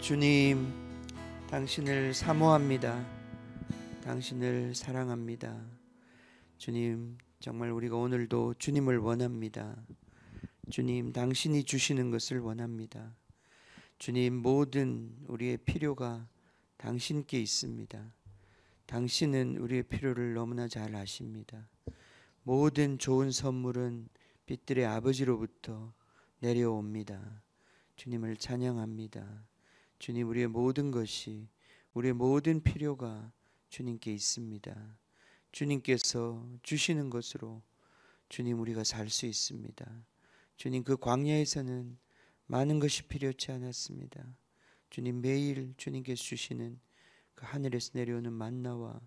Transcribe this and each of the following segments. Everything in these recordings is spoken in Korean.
주님, 당신을 사모합니다. 당신을 사랑합니다. 주님, 정말 우리가 오늘도 주님을 원합니다. 주님, 당신이 주시는 것을 원합니다. 주님, 모든 우리의 필요가 당신께 있습니다. 당신은 우리의 필요를 너무나 잘 아십니다. 모든 좋은 선물은 빛들의 아버지로부터 내려옵니다. 주님을 찬양합니다. 주님, 우리의 모든 것이, 우리의 모든 필요가 주님께 있습니다. 주님께서 주시는 것으로 주님 우리가 살 수 있습니다. 주님, 그 광야에서는 많은 것이 필요치 않았습니다. 주님, 매일 주님께서 주시는 그 하늘에서 내려오는 만나와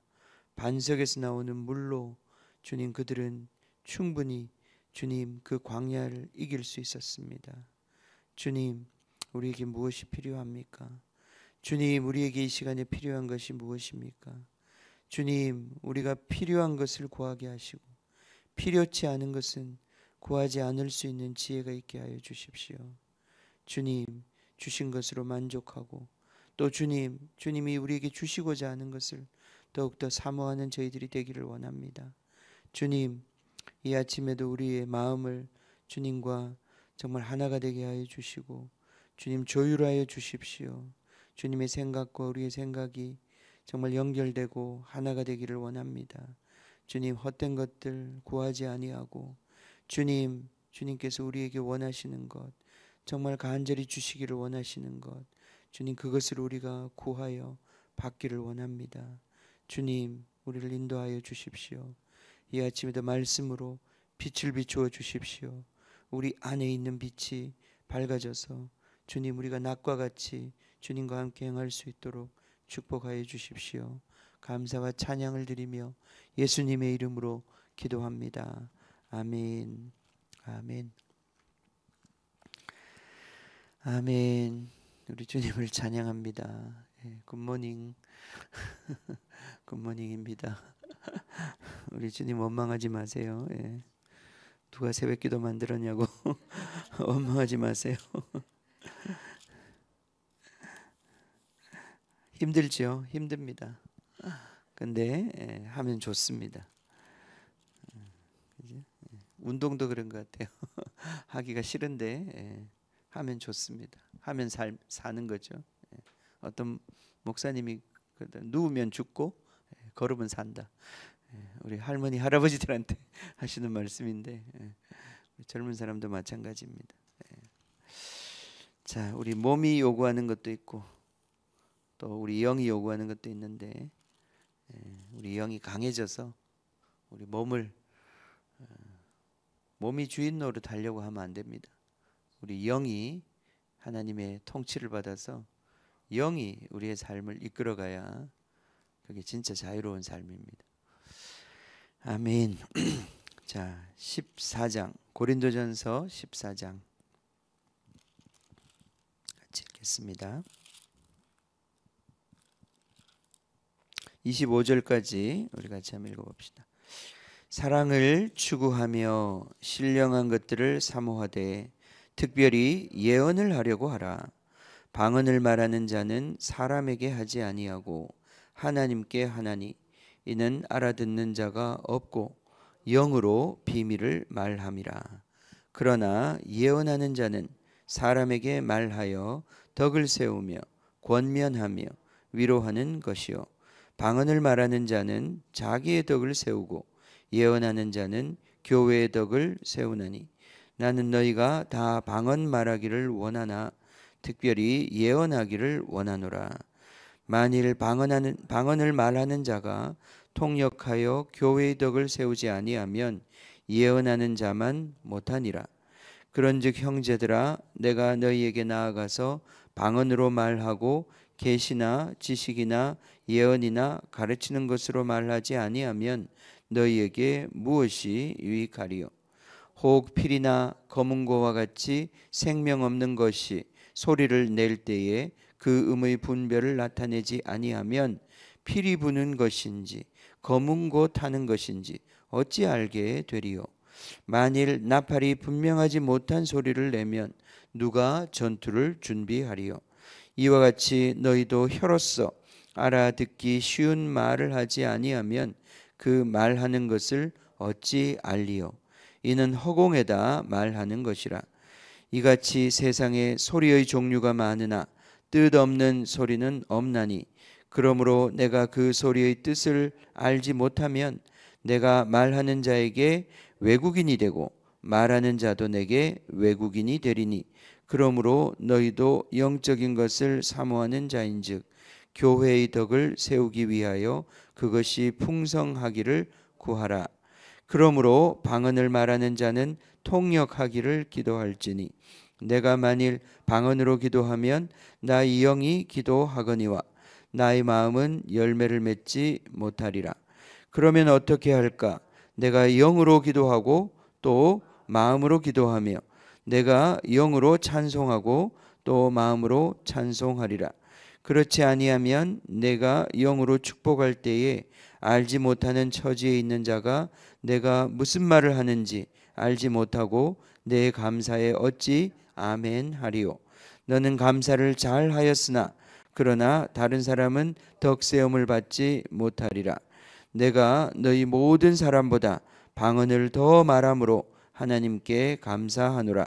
반석에서 나오는 물로 주님, 그들은 충분히 주님 그 광야를 이길 수 있었습니다. 주님, 우리에게 무엇이 필요합니까? 주님, 우리에게 이 시간에 필요한 것이 무엇입니까? 주님, 우리가 필요한 것을 구하게 하시고 필요치 않은 것은 구하지 않을 수 있는 지혜가 있게 하여 주십시오. 주님, 주신 것으로 만족하고 또 주님이 우리에게 주시고자 하는 것을 더욱더 사모하는 저희들이 되기를 원합니다. 주님, 이 아침에도 우리의 마음을 주님과 정말 하나가 되게 하여 주시고 주님, 조율하여 주십시오. 주님의 생각과 우리의 생각이 정말 연결되고 하나가 되기를 원합니다. 주님, 헛된 것들 구하지 아니하고 주님께서 우리에게 원하시는 것, 정말 간절히 주시기를 원하시는 것, 주님, 그것을 우리가 구하여 받기를 원합니다. 주님, 우리를 인도하여 주십시오. 이 아침에도 말씀으로 빛을 비추어 주십시오. 우리 안에 있는 빛이 밝아져서 주님, 우리가 낮과 같이 주님과 함께 행할 수 있도록 축복하여 주십시오. 감사와 찬양을 드리며 예수님의 이름으로 기도합니다. 아멘. 아멘. 아멘. 우리 주님을 찬양합니다. 굿모닝. 굿모닝입니다. 우리 주님 원망하지 마세요. 누가 새벽기도 만들었냐고 원망하지 마세요. 힘들죠. 힘듭니다. 근데 하면 좋습니다. 운동도 그런 것 같아요. 하기가 싫은데 하면 좋습니다. 하면 사는 거죠. 어떤 목사님이 누우면 죽고 걸으면 산다. 우리 할머니 할아버지들한테 하시는 말씀인데 젊은 사람도 마찬가지입니다. 자, 우리 몸이 요구하는 것도 있고 또 우리 영이 요구하는 것도 있는데 우리 영이 강해져서 우리 몸이 주인 노릇 하려고 하면 안 됩니다. 우리 영이 하나님의 통치를 받아서 영이 우리의 삶을 이끌어가야 그게 진짜 자유로운 삶입니다. 아멘. 자, 14장 고린도전서 14장 같이 읽겠습니다. 25절까지 우리 같이 한번 읽어봅시다. 사랑을 추구하며 신령한 것들을 사모하되 특별히 예언을 하려고 하라. 방언을 말하는 자는 사람에게 하지 아니하고 하나님께 하나니 이는 알아듣는 자가 없고 영으로 비밀을 말함이라. 그러나 예언하는 자는 사람에게 말하여 덕을 세우며 권면하며 위로하는 것이요 방언을 말하는 자는 자기의 덕을 세우고 예언하는 자는 교회의 덕을 세우나니 나는 너희가 다 방언 말하기를 원하나 특별히 예언하기를 원하노라. 만일 방언을 말하는 자가 통역하여 교회의 덕을 세우지 아니하면 예언하는 자만 못하니라. 그런즉 형제들아, 내가 너희에게 나아가서 방언으로 말하고 계시나 지식이나 예언이나 가르치는 것으로 말하지 아니하면 너희에게 무엇이 유익하리요? 혹 필이나 검은고와 같이 생명 없는 것이 소리를 낼 때에 그 음의 분별을 나타내지 아니하면 필이 부는 것인지 검은고 타는 것인지 어찌 알게 되리요? 만일 나팔이 분명하지 못한 소리를 내면 누가 전투를 준비하리요? 이와 같이 너희도 혀로서 알아듣기 쉬운 말을 하지 아니하면 그 말하는 것을 어찌 알리요? 이는 허공에다 말하는 것이라. 이같이 세상에 소리의 종류가 많으나 뜻없는 소리는 없나니 그러므로 내가 그 소리의 뜻을 알지 못하면 내가 말하는 자에게 외국인이 되고 말하는 자도 내게 외국인이 되리니 그러므로 너희도 영적인 것을 사모하는 자인즉 교회의 덕을 세우기 위하여 그것이 풍성하기를 구하라. 그러므로 방언을 말하는 자는 통역하기를 기도할지니 내가 만일 방언으로 기도하면 나의 영이 기도하거니와 나의 마음은 열매를 맺지 못하리라. 그러면 어떻게 할까? 내가 영으로 기도하고 또 마음으로 기도하며 내가 영으로 찬송하고 또 마음으로 찬송하리라. 그렇지 아니하면 내가 영으로 축복할 때에 알지 못하는 처지에 있는 자가 내가 무슨 말을 하는지 알지 못하고 내 감사에 어찌 아멘 하리요. 너는 감사를 잘 하였으나 그러나 다른 사람은 덕세움을 받지 못하리라. 내가 너희 모든 사람보다 방언을 더 말함으로 하나님께 감사하노라.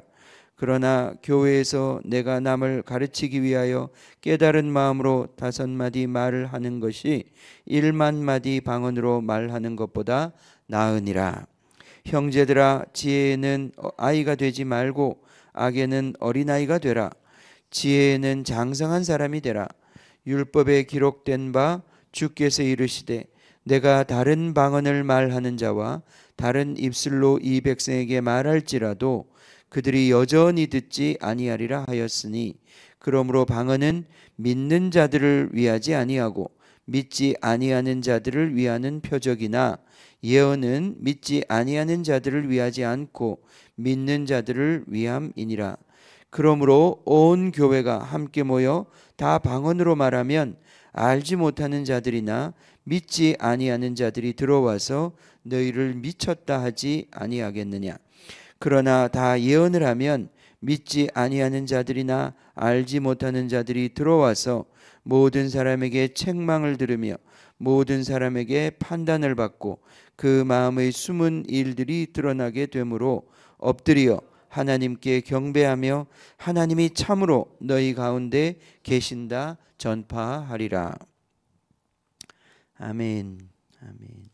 그러나 교회에서 내가 남을 가르치기 위하여 깨달은 마음으로 5마디 말을 하는 것이 1만 마디 방언으로 말하는 것보다 나으니라. 형제들아, 지혜에는 아이가 되지 말고 악에는 어린아이가 되라. 지혜에는 장성한 사람이 되라. 율법에 기록된 바 주께서 이르시되 내가 다른 방언을 말하는 자와 다른 입술로 이 백성에게 말할지라도 그들이 여전히 듣지 아니하리라 하였으니 그러므로 방언은 믿는 자들을 위하지 아니하고 믿지 아니하는 자들을 위하는 표적이나 예언은 믿지 아니하는 자들을 위하지 않고 믿는 자들을 위함이니라. 그러므로 온 교회가 함께 모여 다 방언으로 말하면 알지 못하는 자들이나 믿지 아니하는 자들이 들어와서 너희를 미쳤다 하지 아니하겠느냐. 그러나 다 예언을 하면 믿지 아니하는 자들이나 알지 못하는 자들이 들어와서 모든 사람에게 책망을 들으며 모든 사람에게 판단을 받고 그 마음의 숨은 일들이 드러나게 되므로 엎드려 하나님께 경배하며 하나님이 참으로 너희 가운데 계신다 전파하리라. 아멘. 아멘.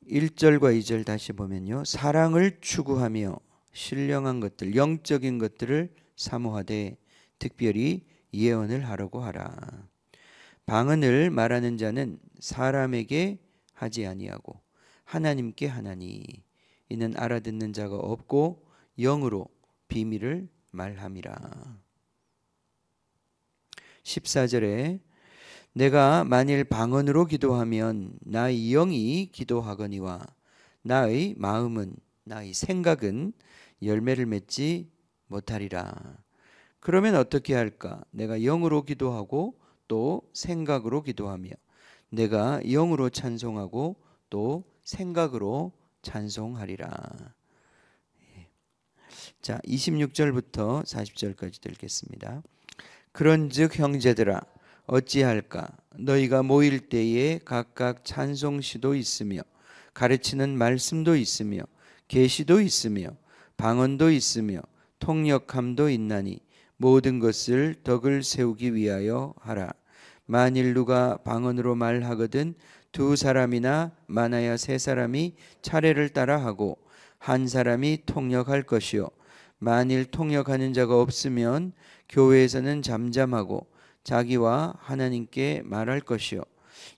1절과 2절 다시 보면요. 사랑을 추구하며 신령한 것들, 영적인 것들을 사모하되 특별히 예언을 하려고 하라. 방언을 말하는 자는 사람에게 하지 아니하고 하나님께 하나니 이는 알아듣는 자가 없고 영으로 비밀을 말함이라. 14절에 내가 만일 방언으로 기도하면 나의 영이 기도하거니와 나의 마음은 나의 생각은 열매를 맺지 못하리라. 그러면 어떻게 할까? 내가 영으로 기도하고 또 생각으로 기도하며 내가 영으로 찬송하고 또 생각으로 찬송하리라. 자, 26절부터 40절까지 읽겠습니다. 그런즉 형제들아 어찌할까? 너희가 모일 때에 각각 찬송시도 있으며 가르치는 말씀도 있으며 계시도 있으며 방언도 있으며 통역함도 있나니 모든 것을 덕을 세우기 위하여 하라. 만일 누가 방언으로 말하거든 2사람이나 많아야 3사람이 차례를 따라 하고 1사람이 통역할 것이요 만일 통역하는 자가 없으면 교회에서는 잠잠하고 자기와 하나님께 말할 것이요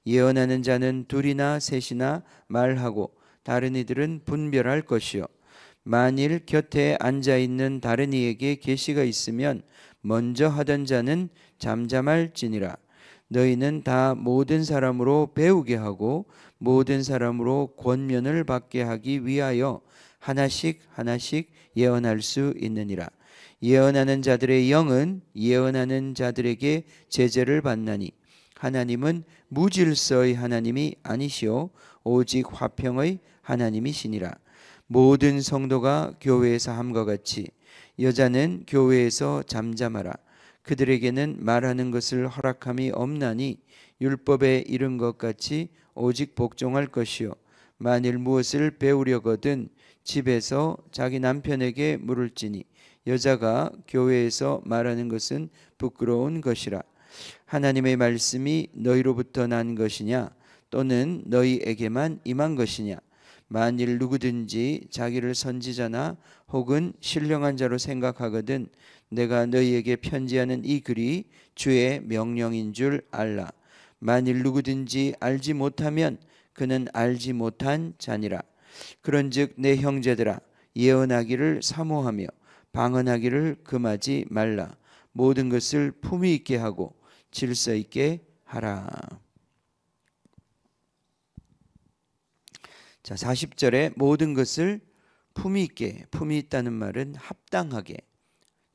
예언하는 자는 2이나 3이나 말하고 다른 이들은 분별할 것이요 만일 곁에 앉아있는 다른 이에게 계시가 있으면 먼저 하던 자는 잠잠할지니라. 너희는 다 모든 사람으로 배우게 하고 모든 사람으로 권면을 받게 하기 위하여 하나씩 하나씩 예언할 수 있느니라. 예언하는 자들의 영은 예언하는 자들에게 제재를 받나니 하나님은 무질서의 하나님이 아니시오 오직 화평의 하나님이시니라. 모든 성도가 교회에서 함과 같이 여자는 교회에서 잠잠하라. 그들에게는 말하는 것을 허락함이 없나니 율법에 이른 것 같이 오직 복종할 것이요 만일 무엇을 배우려거든 집에서 자기 남편에게 물을지니 여자가 교회에서 말하는 것은 부끄러운 것이라. 하나님의 말씀이 너희로부터 난 것이냐 또는 너희에게만 임한 것이냐. 만일 누구든지 자기를 선지자나 혹은 신령한 자로 생각하거든 내가 너희에게 편지하는 이 글이 주의 명령인 줄 알라. 만일 누구든지 알지 못하면 그는 알지 못한 자니라. 그런즉 내 형제들아 예언하기를 사모하며 방언하기를 금하지 말라. 모든 것을 품위 있게 하고 질서 있게 하라. 자, 40절에 모든 것을 품위 있게, 품위 있다는 말은 합당하게,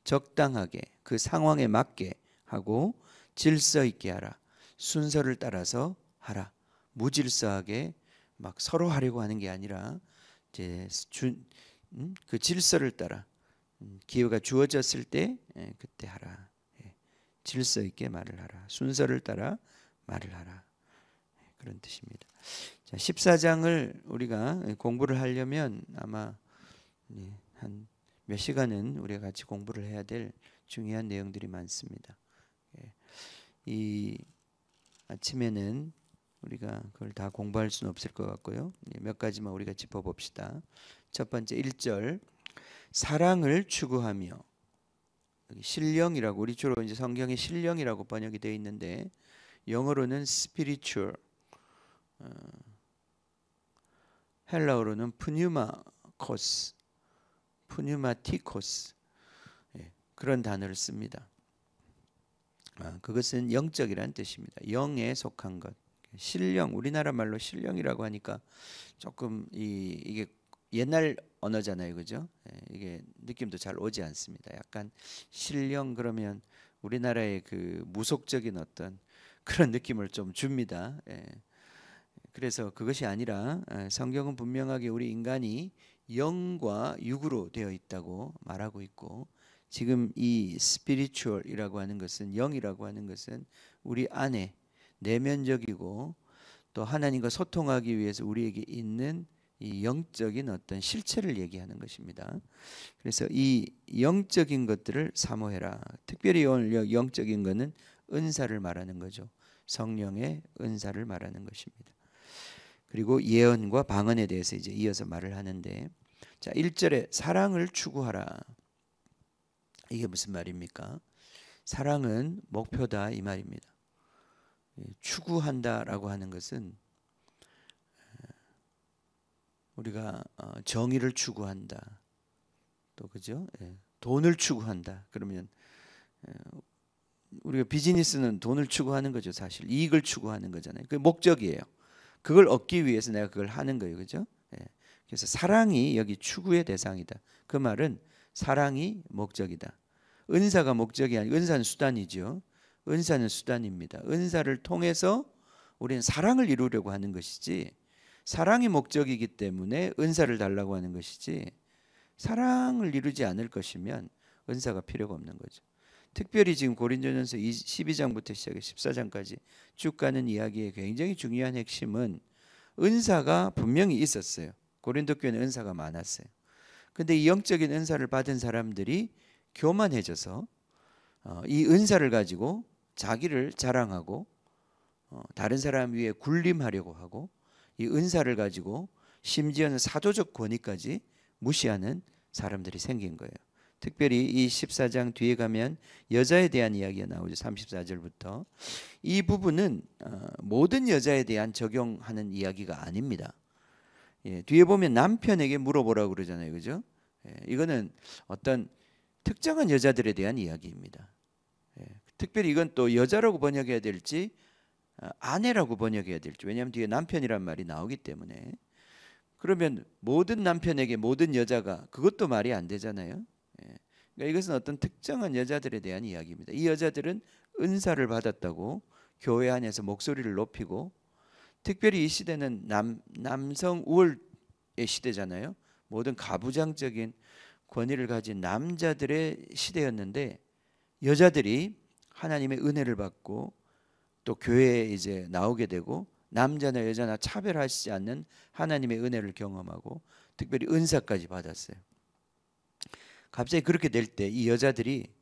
적당하게, 그 상황에 맞게 하고 질서 있게 하라. 순서를 따라서 하라. 무질서하게 막 서로 하려고 하는 게 아니라 이제 그 질서를 따라 기회가 주어졌을 때 그때 하라. 질서 있게 말을 하라. 순서를 따라 말을 하라. 그런 뜻입니다. 자, 14장을 우리가 공부를 하려면 아마 한 몇 시간은 우리가 같이 공부를 해야 될 중요한 내용들이 많습니다. 이 아침에는 우리가 그걸 다 공부할 수는 없을 것 같고요. 몇 가지만 우리가 짚어봅시다. 첫 번째 1절 사랑을 추구하며, 여기 신령이라고, 우리 주로 이제 성경에 신령이라고 번역이 되어 있는데 영어로는 spiritual, 헬라어로는 pneumatikos, 그런 단어를 씁니다. 그것은 영적이라는 뜻입니다. 영에 속한 것. 신령, 우리나라 말로 신령이라고 하니까 조금 이게 옛날 언어잖아요, 그죠? 이게 느낌도 잘 오지 않습니다. 약간 신령 그러면 우리나라의 그 무속적인 어떤 그런 느낌을 좀 줍니다. 그래서 그것이 아니라 성경은 분명하게 우리 인간이 영과 육으로 되어 있다고 말하고 있고, 지금 이 스피리추얼이라고 하는 것은, 영이라고 하는 것은 우리 안에 내면적이고 또 하나님과 소통하기 위해서 우리에게 있는 이 영적인 어떤 실체를 얘기하는 것입니다. 그래서 이 영적인 것들을 사모해라. 특별히 오늘 영적인 것은 은사를 말하는 거죠. 성령의 은사를 말하는 것입니다. 그리고 예언과 방언에 대해서 이제 이어서 말을 하는데, 자, 1절에 사랑을 추구하라. 이게 무슨 말입니까? 사랑은 목표다 이 말입니다. 추구한다라고 하는 것은 우리가 정의를 추구한다, 또 그죠? 돈을 추구한다. 그러면 우리가 비즈니스는 돈을 추구하는 거죠. 사실 이익을 추구하는 거잖아요. 그 목적이에요. 그걸 얻기 위해서 내가 그걸 하는 거예요, 그죠? 그래서 사랑이 여기 추구의 대상이다. 그 말은 사랑이 목적이다. 은사가 목적이 아니고, 은사는 수단이죠. 은사는 수단입니다. 은사를 통해서 우리는 사랑을 이루려고 하는 것이지, 사랑이 목적이기 때문에 은사를 달라고 하는 것이지, 사랑을 이루지 않을 것이면 은사가 필요가 없는 거죠. 특별히 지금 고린도전서 12장부터 시작해 14장까지 쭉 가는 이야기의 굉장히 중요한 핵심은 은사가 분명히 있었어요. 고린도 교회는 은사가 많았어요. 근데 이 영적인 은사를 받은 사람들이 교만해져서 이 은사를 가지고 자기를 자랑하고 다른 사람 위에 군림하려고 하고, 이 은사를 가지고 심지어는 사도적 권위까지 무시하는 사람들이 생긴 거예요. 특별히 이 14장 뒤에 가면 여자에 대한 이야기가 나오죠. 34절부터. 이 부분은 모든 여자에 대한 적용하는 이야기가 아닙니다. 뒤에 보면 남편에게 물어보라고 그러잖아요, 그죠? 이거는 어떤 특정한 여자들에 대한 이야기입니다. 특별히 이건 또 여자라고 번역해야 될지 아내라고 번역해야 될지, 왜냐하면 뒤에 남편이란 말이 나오기 때문에. 그러면 모든 남편에게 모든 여자가, 그것도 말이 안 되잖아요. 그러니까 이것은 어떤 특정한 여자들에 대한 이야기입니다. 이 여자들은 은사를 받았다고 교회 안에서 목소리를 높이고, 특별히 이 시대는 남성 우월의 시대잖아요. 모든 가부장적인 권위를 가진 남자들의 시대였는데 여자들이 하나님의 은혜를 받고 또 교회에 이제 나오게 되고 남자나 여자나 차별하시지 않는 하나님의 은혜를 경험하고 특별히 은사까지 받았어요. 갑자기 그렇게 될 때 이 여자들이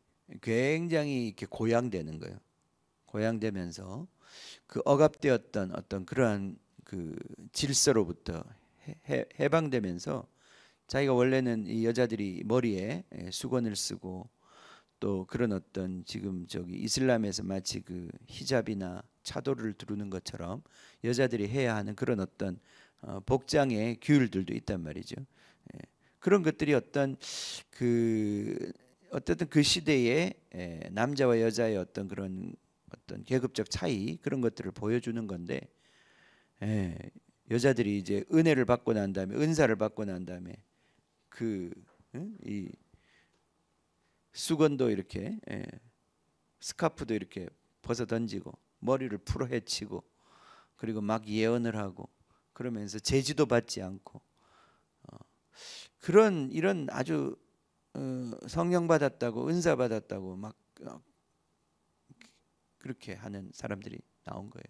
굉장히 이렇게 고양되는 거예요. 고양되면서 그 억압되었던 어떤 그러한 그 질서로부터 해방되면서 자기가 원래는 이 여자들이 머리에 수건을 쓰고 또 그런 어떤 지금 저기 이슬람에서 마치 그 히잡이나 차도를 두르는 것처럼 여자들이 해야 하는 그런 어떤 복장의 규율들도 있단 말이죠. 그런 것들이 어떤 그 어쨌든 그 시대에 남자와 여자의 어떤 그런 어떤 계급적 차이 그런 것들을 보여주는 건데 여자들이 이제 은혜를 받고 난 다음에 은사를 받고 난 다음에 이 수건도 이렇게 스카프도 이렇게 벗어 던지고 머리를 풀어 헤치고 그리고 막 예언을 하고 그러면서 제지도 받지 않고 그런 이런 아주 성령 받았다고 은사 받았다고 막 그렇게 하는 사람들이 나온 거예요.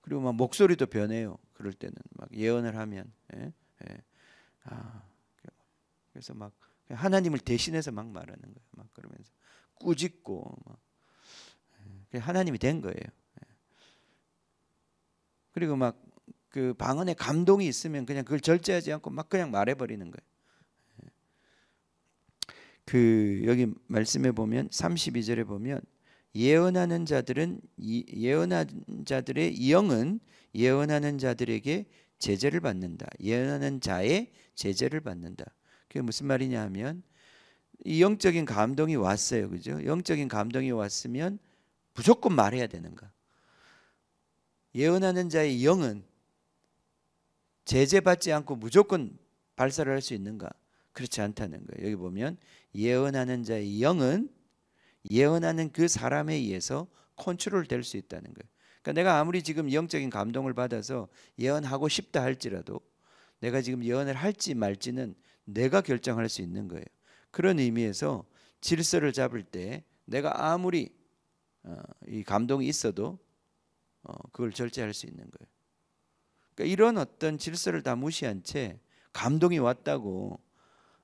그리고 막 목소리도 변해요. 그럴 때는 막 예언을 하면 그래서 막 하나님을 대신해서 막 말하는 거예요. 막 그러면서 꾸짖고 막 하나님이 된 거예요. 그리고 막 그 방언에 감동이 있으면 그냥 그걸 절제하지 않고 막 그냥 말해버리는 거예요. 그 여기 말씀해 보면 32절에 보면 예언하는 자들은 예언하는 자들의 영은 예언하는 자들에게 제재를 받는다. 예언하는 자의 제재를 받는다. 그게 무슨 말이냐 하면 이 영적인 감동이 왔어요. 그죠? 영적인 감동이 왔으면 무조건 말해야 되는가? 예언하는 자의 영은 제재받지 않고 무조건 발사를 할 수 있는가? 그렇지 않다는 거예요. 여기 보면 예언하는 자의 영은 예언하는 그 사람에 의해서 컨트롤 될 수 있다는 거예요. 그러니까 내가 아무리 지금 영적인 감동을 받아서 예언하고 싶다 할지라도 내가 지금 예언을 할지 말지는 내가 결정할 수 있는 거예요. 그런 의미에서 질서를 잡을 때 내가 아무리 이 감동이 있어도 그걸 절제할 수 있는 거예요. 그러니까 이런 어떤 질서를 다 무시한 채 감동이 왔다고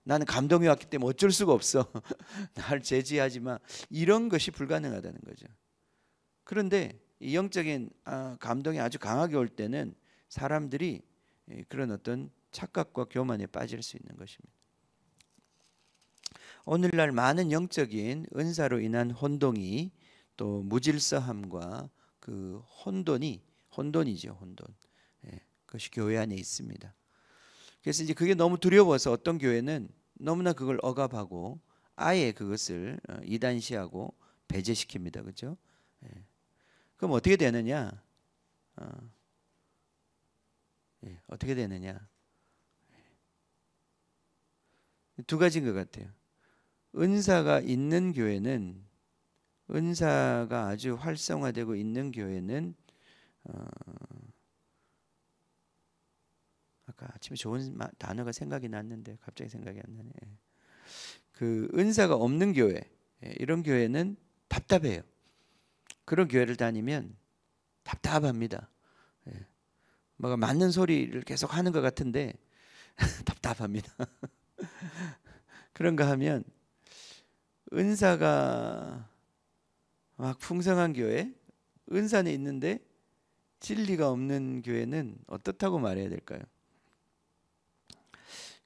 나는 감동이 왔기 때문에 어쩔 수가 없어 날 제지하지 마 이런 것이 불가능하다는 거죠. 그런데 이 영적인 감동이 아주 강하게 올 때는 사람들이 그런 어떤 착각과 교만에 빠질 수 있는 것입니다. 오늘날 많은 영적인 은사로 인한 혼동이 또 무질서함과 그 혼돈이죠. 혼돈. 그것이 교회 안에 있습니다. 그래서 이제 그게 너무 두려워서 어떤 교회는 너무나 그걸 억압하고 아예 그것을 이단시하고 배제시킵니다. 그렇죠? 그럼 어떻게 되느냐? 어떻게 되느냐? 두 가지인 것 같아요. 은사가 있는 교회는 은사가 아주 활성화되고 있는 교회는 아까 아침에 좋은 단어가 생각이 났는데 갑자기 생각이 안 나네. 그 은사가 없는 교회 이런 교회는 답답해요. 그런 교회를 다니면 답답합니다. 뭐가 맞는 소리를 계속 하는 것 같은데 답답합니다. 그런가 하면 은사가 막 풍성한 교회, 은사는 있는데 진리가 없는 교회는 어떻다고 말해야 될까요?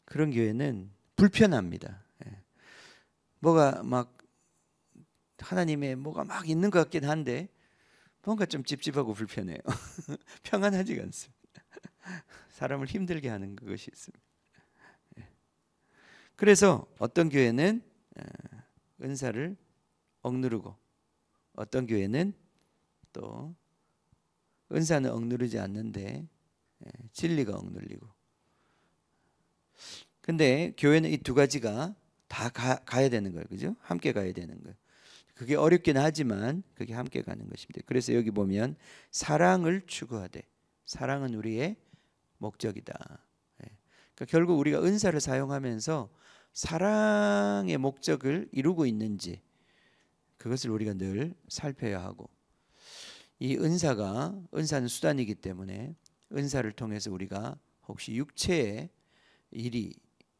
그런 교회는 불편합니다. 뭐가 막 하나님의 뭐가 막 있는 것 같긴 한데 뭔가 좀 찝찝하고 불편해요. 평안하지가 않습니다. 사람을 힘들게 하는 그것이 있습니다. 그래서 어떤 교회는 은사를 억누르고 어떤 교회는 또 은사는 억누르지 않는데 진리가 억눌리고. 근데 교회는 이 두 가지가 다 가야 되는 거예요. 그죠? 함께 가야 되는 거예요. 그게 어렵긴 하지만 그게 함께 가는 것입니다. 그래서 여기 보면 사랑을 추구하되 사랑은 우리의 목적이다. 그러니까 결국 우리가 은사를 사용하면서 사랑의 목적을 이루고 있는지 그것을 우리가 늘 살펴야 하고, 이 은사는 수단이기 때문에 은사를 통해서 우리가 혹시 육체의 일이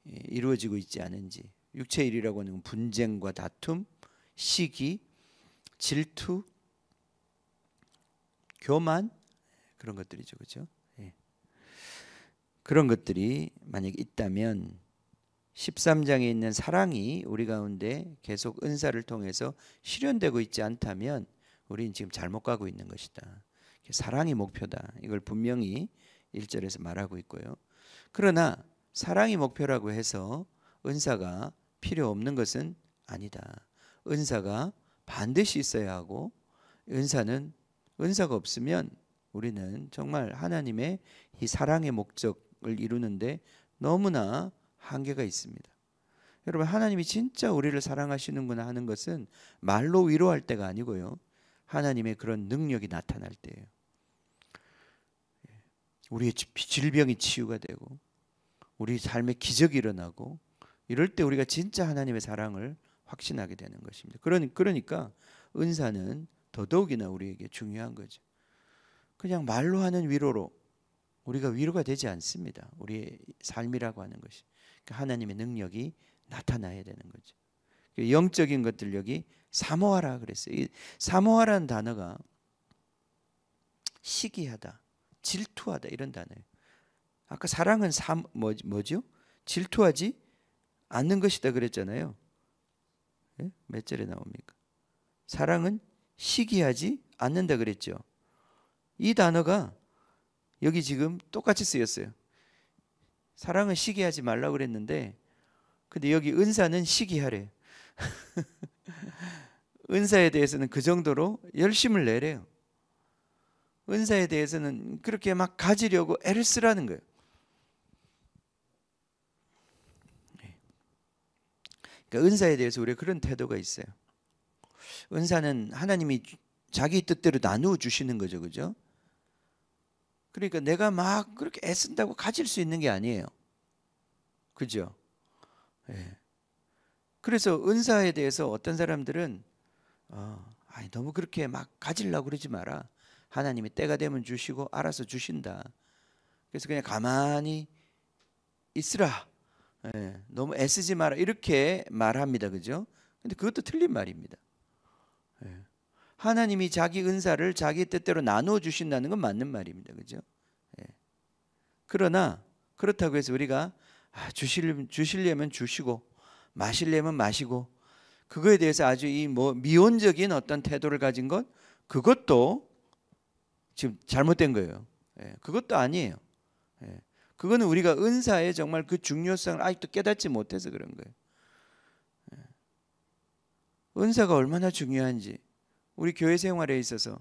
이루어지고 있지 않은지, 육체의 일이라고 하는 분쟁과 다툼, 시기, 질투, 교만, 그런 것들이죠, 그렇죠? 예. 그런 것들이 만약 있다면 13장에 있는 사랑이 우리 가운데 계속 은사를 통해서 실현되고 있지 않다면 우리는 지금 잘못 가고 있는 것이다. 사랑이 목표다. 이걸 분명히 1절에서 말하고 있고요. 그러나 사랑이 목표라고 해서 은사가 필요 없는 것은 아니다. 은사가 반드시 있어야 하고, 은사가 없으면 우리는 정말 하나님의 이 사랑의 목적을 이루는데 너무나 한계가 있습니다. 여러분, 하나님이 진짜 우리를 사랑하시는구나 하는 것은 말로 위로할 때가 아니고요, 하나님의 그런 능력이 나타날 때예요. 우리의 질병이 치유가 되고 우리 삶에 기적이 일어나고, 이럴 때 우리가 진짜 하나님의 사랑을 확신하게 되는 것입니다. 그러니까 은사는 더더욱이나 우리에게 중요한 거죠. 그냥 말로 하는 위로로 우리가 위로가 되지 않습니다. 우리의 삶이라고 하는 것이. 그러니까 하나님의 능력이 나타나야 되는 거죠. 영적인 것들, 여기 사모하라 그랬어요. 이 사모하라는 단어가 시기하다, 질투하다 이런 단어예요. 아까 사랑은 뭐죠? 질투하지 않는 것이다 그랬잖아요. 네? 몇 절에 나옵니까? 사랑은 시기하지 않는다 그랬죠. 이 단어가 여기 지금 똑같이 쓰였어요. 사랑은 시기하지 말라고 그랬는데, 근데 여기 은사는 시기하래요. 은사에 대해서는 그 정도로 열심을 내래요. 은사에 대해서는 그렇게 막 가지려고 애를 쓰라는 거예요. 그러니까 은사에 대해서 우리가 그런 태도가 있어요. 은사는 하나님이 자기 뜻대로 나누어 주시는 거죠, 그죠? 그러니까 내가 막 그렇게 애쓴다고 가질 수 있는 게 아니에요, 그죠? 예. 그래서 은사에 대해서 어떤 사람들은 너무 그렇게 막 가지려고 그러지 마라. 하나님이 때가 되면 주시고 알아서 주신다. 그래서 그냥 가만히 있으라. 예. 너무 애쓰지 마라. 이렇게 말합니다, 그죠? 근데 그것도 틀린 말입니다. 예. 하나님이 자기 은사를 자기 뜻대로 나누어 주신다는 건 맞는 말입니다, 그죠? 예. 그러나 그렇다고 해서 우리가 주시려면 주시고 마시려면 마시고, 그거에 대해서 아주 미온적인 어떤 태도를 가진 것, 그것도 지금 잘못된 거예요. 예, 그것도 아니에요. 예, 그거는 우리가 은사의 정말 그 중요성을 아직도 깨닫지 못해서 그런 거예요. 예, 은사가 얼마나 중요한지 우리 교회 생활에 있어서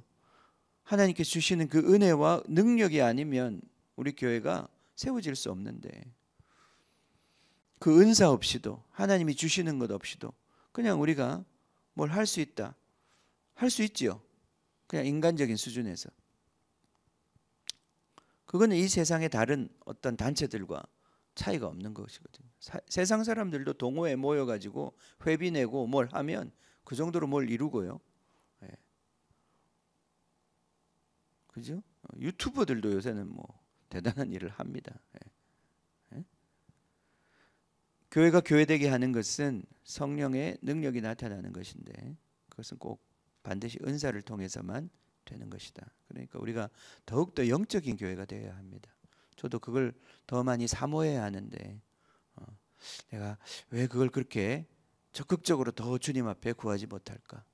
하나님께서 주시는 그 은혜와 능력이 아니면 우리 교회가 세워질 수 없는데, 그 은사 없이도, 하나님이 주시는 것 없이도 그냥 우리가 뭘 할 수 있다, 할 수 있지요. 그냥 인간적인 수준에서. 그거는 이 세상의 다른 어떤 단체들과 차이가 없는 것이거든요. 세상 사람들도 동호회 모여가지고 회비 내고 뭘 하면 그 정도로 뭘 이루고요. 예. 그죠? 유튜버들도 요새는 뭐 대단한 일을 합니다. 예. 교회가 교회되게 하는 것은 성령의 능력이 나타나는 것인데, 그것은 꼭 반드시 은사를 통해서만 되는 것이다. 그러니까 우리가 더욱더 영적인 교회가 되어야 합니다. 저도 그걸 더 많이 사모해야 하는데 내가 왜 그걸 그렇게 적극적으로 더 주님 앞에 구하지 못할까?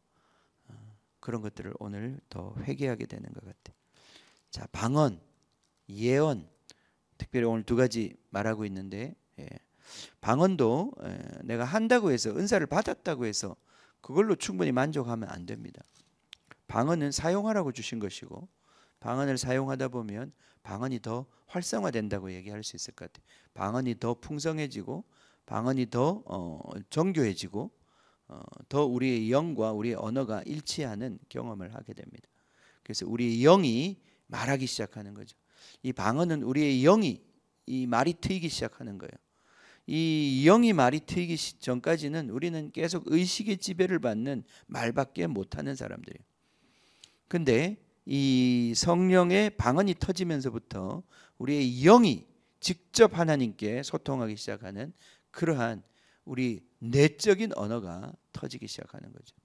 그런 것들을 오늘 더 회개하게 되는 것 같아요. 자, 방언, 예언, 특별히 오늘 두 가지 말하고 있는데, 방언도 내가 한다고 해서, 은사를 받았다고 해서 그걸로 충분히 만족하면 안 됩니다. 방언은 사용하라고 주신 것이고, 방언을 사용하다 보면 방언이 더 활성화된다고 얘기할 수 있을 것 같아요. 방언이 더 풍성해지고, 방언이 더 정교해지고, 더 우리의 영과 우리의 언어가 일치하는 경험을 하게 됩니다. 그래서 우리의 영이 말하기 시작하는 거죠. 이 방언은 우리의 영이 이 말이 트이기 시작하는 거예요. 이 영이 말이 트이기 전까지는 우리는 계속 의식의 지배를 받는 말밖에 못하는 사람들이에요. 근데 이 성령의 방언이 터지면서부터 우리의 영이 직접 하나님께 소통하기 시작하는 그러한 우리 내적인 언어가 터지기 시작하는 거죠.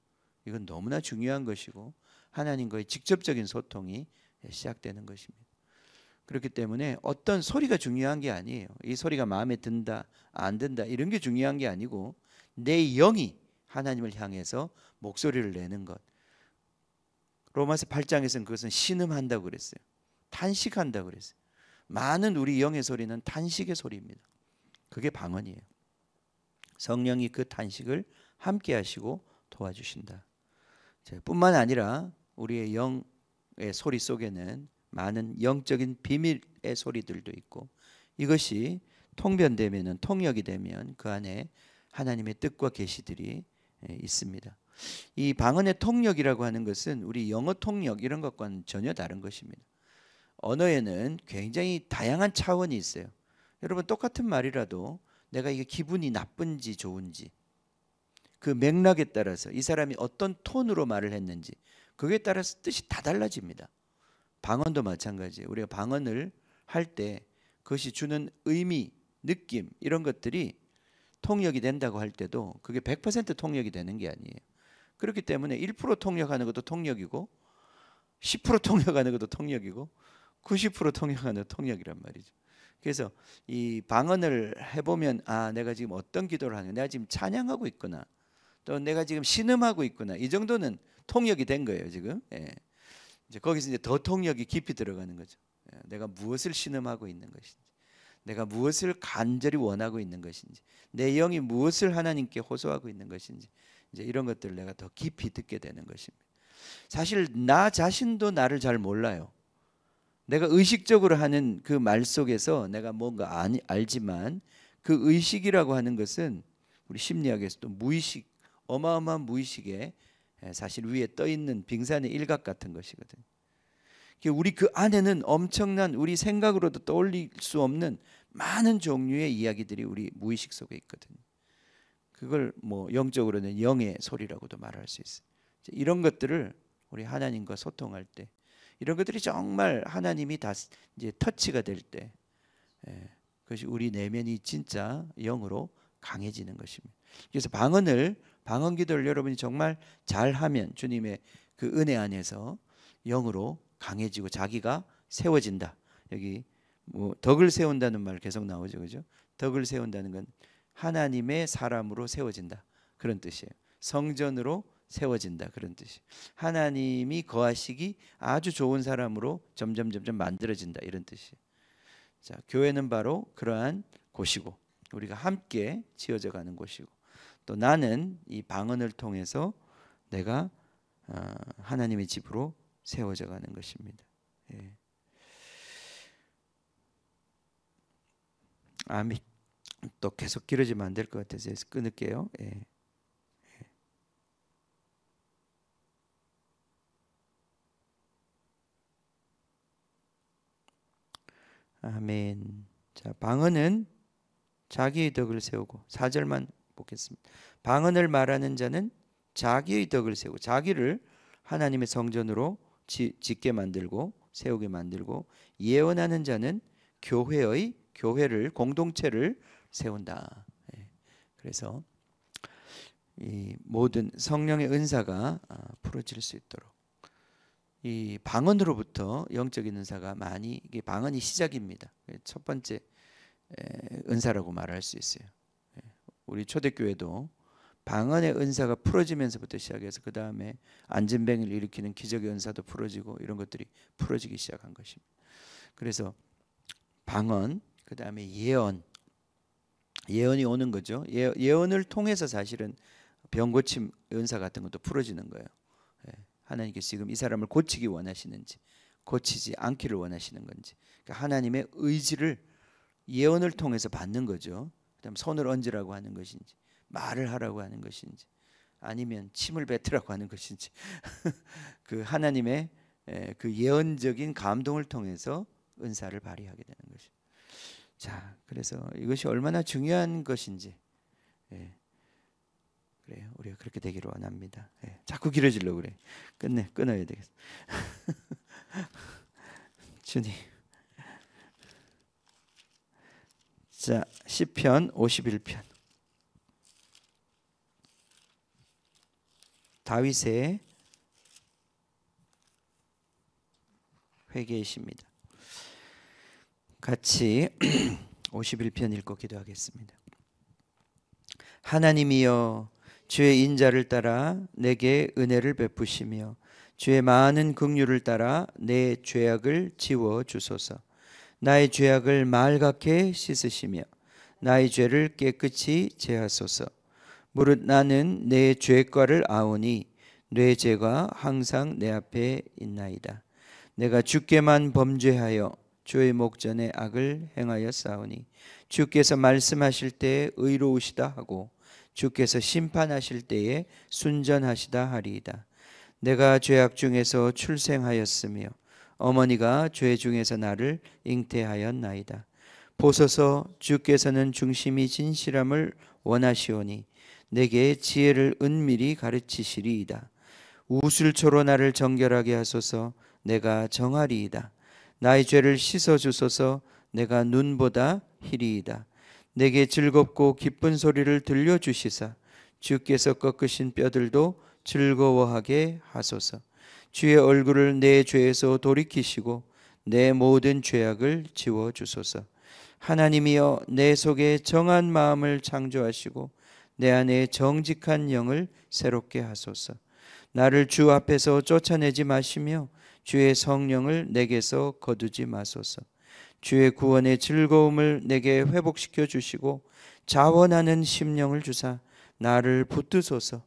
이건 너무나 중요한 것이고 하나님과의 직접적인 소통이 시작되는 것입니다. 그렇기 때문에 어떤 소리가 중요한 게 아니에요. 이 소리가 마음에 든다 안 든다 이런 게 중요한 게 아니고 내 영이 하나님을 향해서 목소리를 내는 것. 로마서 8장에서는 그것은 신음한다고 그랬어요. 탄식한다고 그랬어요. 많은 우리 영의 소리는 탄식의 소리입니다. 그게 방언이에요. 성령이 그 탄식을 함께 하시고 도와주신다. 뿐만 아니라 우리의 영의 소리 속에는 많은 영적인 비밀의 소리들도 있고 이것이 통변되면 통역이 되면 그 안에 하나님의 뜻과 계시들이 있습니다. 이 방언의 통역이라고 하는 것은 우리 영어 통역 이런 것과는 전혀 다른 것입니다. 언어에는 굉장히 다양한 차원이 있어요. 여러분 똑같은 말이라도 내가 이게 기분이 나쁜지 좋은지 그 맥락에 따라서 이 사람이 어떤 톤으로 말을 했는지 그거에 따라서 뜻이 다 달라집니다. 방언도 마찬가지예요. 우리가 방언을 할 때 그것이 주는 의미, 느낌 이런 것들이 통역이 된다고 할 때도 그게 100% 통역이 되는 게 아니에요. 그렇기 때문에 1% 통역하는 것도 통역이고 10% 통역하는 것도 통역이고 90% 통역하는 것도 통역이란 말이죠. 그래서 이 방언을 해보면 아 내가 지금 어떤 기도를 하는 내가 지금 찬양하고 있구나 또 내가 지금 신음하고 있구나 이 정도는 통역이 된 거예요 지금. 이제 거기서 이제 더 통역이 깊이 들어가는 거죠. 내가 무엇을 신음하고 있는 것인지 내가 무엇을 간절히 원하고 있는 것인지 내 영이 무엇을 하나님께 호소하고 있는 것인지 이제 이런 것들을 내가 더 깊이 듣게 되는 것입니다. 사실 나 자신도 나를 잘 몰라요. 내가 의식적으로 하는 그 말 속에서 내가 뭔가 알지만 그 의식이라고 하는 것은 우리 심리학에서도 무의식 어마어마한 무의식에 사실 위에 떠 있는 빙산의 일각 같은 것이거든요. 우리 그 안에는 엄청난 우리 생각으로도 떠올릴 수 없는 많은 종류의 이야기들이 우리 무의식 속에 있거든요. 그걸 뭐 영적으로는 영의 소리라고도 말할 수 있어요. 이런 것들을 우리 하나님과 소통할 때 이런 것들이 정말 하나님이 다 이제 터치가 될 때 그것이 우리 내면이 진짜 영으로 강해지는 것입니다. 그래서 방언 기도를 여러분이 정말 잘하면 주님의 그 은혜 안에서 영으로 강해지고 자기가 세워진다. 여기 뭐 덕을 세운다는 말 계속 나오죠, 그죠? 덕을 세운다는 건 하나님의 사람으로 세워진다 그런 뜻이에요. 성전으로 세워진다 그런 뜻이. 하나님이 거하시기 아주 좋은 사람으로 점점 만들어진다 이런 뜻이에요. 자, 교회는 바로 그러한 곳이고 우리가 함께 지어져 가는 곳이고 또 나는 이 방언을 통해서 내가 하나님의 집으로 세워져 가는 것입니다. 예. 아멘. 또 계속 길어지면 안 될 것 같아서 끊을게요. 예. 아멘. 자, 방언은 자기의 덕을 세우고 4절만 보겠습니다. 방언을 말하는 자는 자기의 덕을 세우고 자기를 하나님의 성전으로 짓게 만들고 세우게 만들고 예언하는 자는 교회를 공동체를 세운다. 그래서 이 모든 성령의 은사가 풀어질 수 있도록 이 방언으로부터 영적인 은사가 많이 이게 방언이 시작입니다. 첫 번째 은사라고 말할 수 있어요. 우리 초대교회도 방언의 은사가 풀어지면서부터 시작해서 그 다음에 안진뱅이를 일으키는 기적의 은사도 풀어지고 이런 것들이 풀어지기 시작한 것입니다. 그래서 방언, 그 다음에 예언이 오는 거죠. 예언을 통해서 사실은 병 고침 은사 같은 것도 풀어지는 거예요. 하나님께서 지금 이 사람을 고치기 원하시는지 고치지 않기를 원하시는 건지 그러니까 하나님의 의지를 예언을 통해서 받는 거죠. 그다음 손을 얹으라고 하는 것인지 말을 하라고 하는 것인지 아니면 침을 뱉으라고 하는 것인지 그 하나님의 그 예언적인 감동을 통해서 은사를 발휘하게 되는 것입니다. 자, 그래서 이것이 얼마나 중요한 것인지, 예, 그래요. 우리가 그렇게 되기를 원합니다. 예, 자꾸 길어지려고 그래. 끊어야 되겠어. 주님. 자, 시편 51편. 다윗의 회개의 시입니다. 같이 51편 읽고 기도하겠습니다. 하나님이여, 주의 인자를 따라 내게 은혜를 베푸시며 주의 많은 긍휼을 따라 내 죄악을 지워 주소서. 나의 죄악을 말갛게 씻으시며 나의 죄를 깨끗이 제하소서. 무릇 나는 내 죄과를 아오니 내 죄가 항상 내 앞에 있나이다. 내가 주께만 범죄하여 주의 목전에 악을 행하여 싸우니 주께서 말씀하실 때에 의로우시다 하고 주께서 심판하실 때에 순전하시다 하리이다. 내가 죄악 중에서 출생하였으며 어머니가 죄 중에서 나를 잉태하였나이다. 보소서, 주께서는 중심이 진실함을 원하시오니 내게 지혜를 은밀히 가르치시리이다. 우슬초로 나를 정결하게 하소서. 내가 정하리이다. 나의 죄를 씻어주소서. 내가 눈보다 희리이다. 내게 즐겁고 기쁜 소리를 들려주시사 주께서 꺾으신 뼈들도 즐거워하게 하소서. 주의 얼굴을 내 죄에서 돌이키시고 내 모든 죄악을 지워주소서. 하나님이여, 내 속에 정한 마음을 창조하시고 내 안에 정직한 영을 새롭게 하소서. 나를 주 앞에서 쫓아내지 마시며 주의 성령을 내게서 거두지 마소서. 주의 구원의 즐거움을 내게 회복시켜 주시고 자원하는 심령을 주사 나를 붙드소서.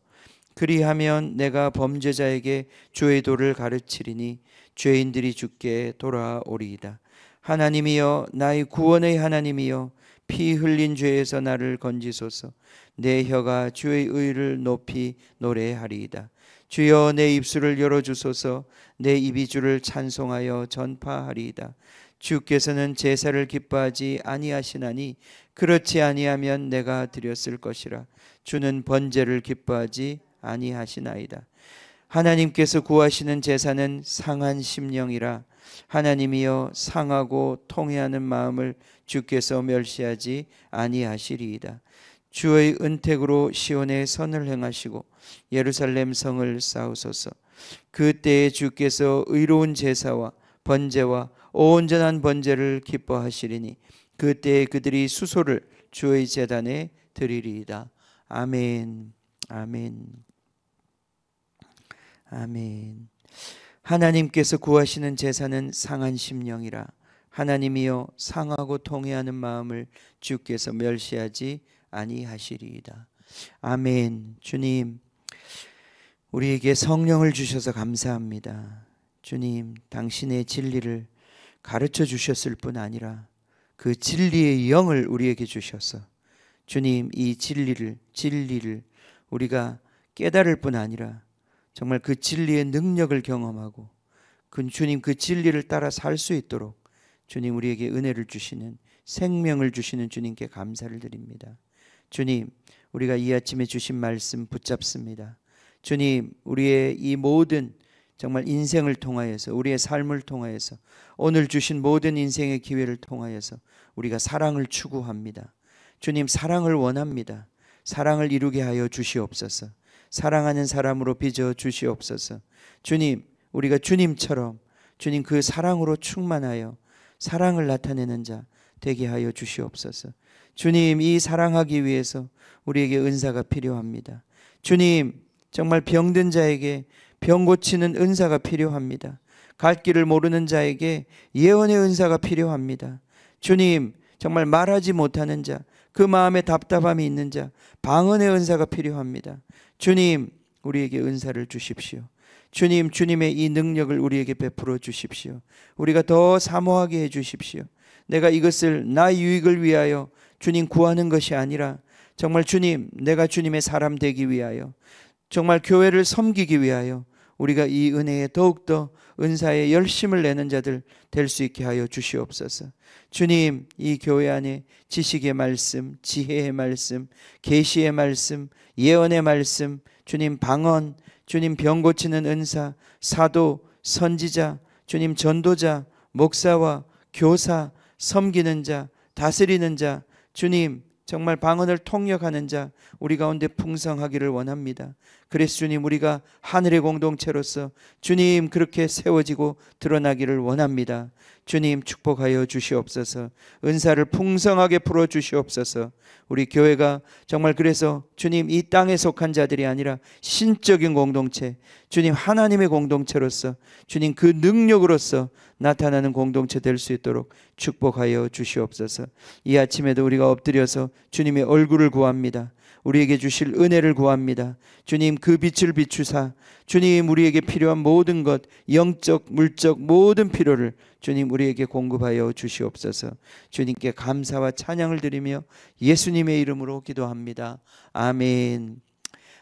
그리하면 내가 범죄자에게 주의 도를 가르치리니 죄인들이 주께 돌아오리이다. 하나님이여, 나의 구원의 하나님이여, 피 흘린 죄에서 나를 건지소서. 내 혀가 주의 의를 높이 노래하리이다. 주여, 내 입술을 열어주소서. 내 입이 주를 찬송하여 전파하리이다. 주께서는 제사를 기뻐하지 아니하시나니 그렇지 아니하면 내가 드렸을 것이라. 주는 번제를 기뻐하지 아니하시나이다. 하나님께서 구하시는 제사는 상한 심령이라. 하나님이여, 상하고 통회하는 마음을 주께서 멸시하지 아니하시리이다. 주의 은택으로 시온에 선을 행하시고 예루살렘 성을 쌓으소서. 그때에 주께서 의로운 제사와 번제와 온전한 번제를 기뻐하시리니 그때에 그들이 수소를 주의 제단에 드리리이다. 아멘. 아멘. 아멘. 하나님께서 구하시는 제사는 상한 심령이라. 하나님이여, 상하고 통회하는 마음을 주께서 멸시하지 아니하시리이다. 아멘. 주님, 우리에게 성령을 주셔서 감사합니다. 주님, 당신의 진리를 가르쳐 주셨을 뿐 아니라 그 진리의 영을 우리에게 주셔서 주님, 이 진리를 우리가 깨달을 뿐 아니라 정말 그 진리의 능력을 경험하고 주님, 그 진리를 따라 살 수 있도록 주님, 우리에게 은혜를 주시는, 생명을 주시는 주님께 감사를 드립니다. 주님, 우리가 이 아침에 주신 말씀 붙잡습니다. 주님, 우리의 이 모든 정말 인생을 통하여서, 우리의 삶을 통하여서, 오늘 주신 모든 인생의 기회를 통하여서 우리가 사랑을 추구합니다. 주님, 사랑을 원합니다. 사랑을 이루게 하여 주시옵소서. 사랑하는 사람으로 빚어 주시옵소서. 주님, 우리가 주님처럼 주님 그 사랑으로 충만하여 사랑을 나타내는 자 되게 하여 주시옵소서. 주님, 이 사랑하기 위해서 우리에게 은사가 필요합니다. 주님, 정말 병든 자에게 병 고치는 은사가 필요합니다. 갈 길을 모르는 자에게 예언의 은사가 필요합니다. 주님, 정말 말하지 못하는 자, 그 마음에 답답함이 있는 자, 방언의 은사가 필요합니다. 주님, 우리에게 은사를 주십시오. 주님, 주님의 이 능력을 우리에게 베풀어 주십시오. 우리가 더 사모하게 해 주십시오. 내가 이것을 나의 유익을 위하여 주님 구하는 것이 아니라 정말 주님, 내가 주님의 사람 되기 위하여, 정말 교회를 섬기기 위하여 우리가 이 은혜에 더욱더 은사에 열심을 내는 자들 될 수 있게 하여 주시옵소서. 주님, 이 교회 안에 지식의 말씀, 지혜의 말씀, 계시의 말씀, 예언의 말씀, 주님 방언, 주님 병 고치는 은사, 사도, 선지자, 주님 전도자, 목사와 교사, 섬기는 자, 다스리는 자, 주님 정말 방언을 통역하는 자 우리 가운데 풍성하기를 원합니다. 그래서 주님 우리가 하늘의 공동체로서 주님 그렇게 세워지고 드러나기를 원합니다. 주님 축복하여 주시옵소서. 은사를 풍성하게 풀어 주시옵소서. 우리 교회가 정말 그래서 주님 이 땅에 속한 자들이 아니라 신적인 공동체, 주님 하나님의 공동체로서 주님 그 능력으로서 나타나는 공동체 될 수 있도록 축복하여 주시옵소서. 이 아침에도 우리가 엎드려서 주님의 얼굴을 구합니다. 우리에게 주실 은혜를 구합니다. 주님 그 빛을 비추사 주님 우리에게 필요한 모든 것, 영적 물적 모든 필요를 주님 우리에게 공급하여 주시옵소서. 주님께 감사와 찬양을 드리며 예수님의 이름으로 기도합니다. 아멘.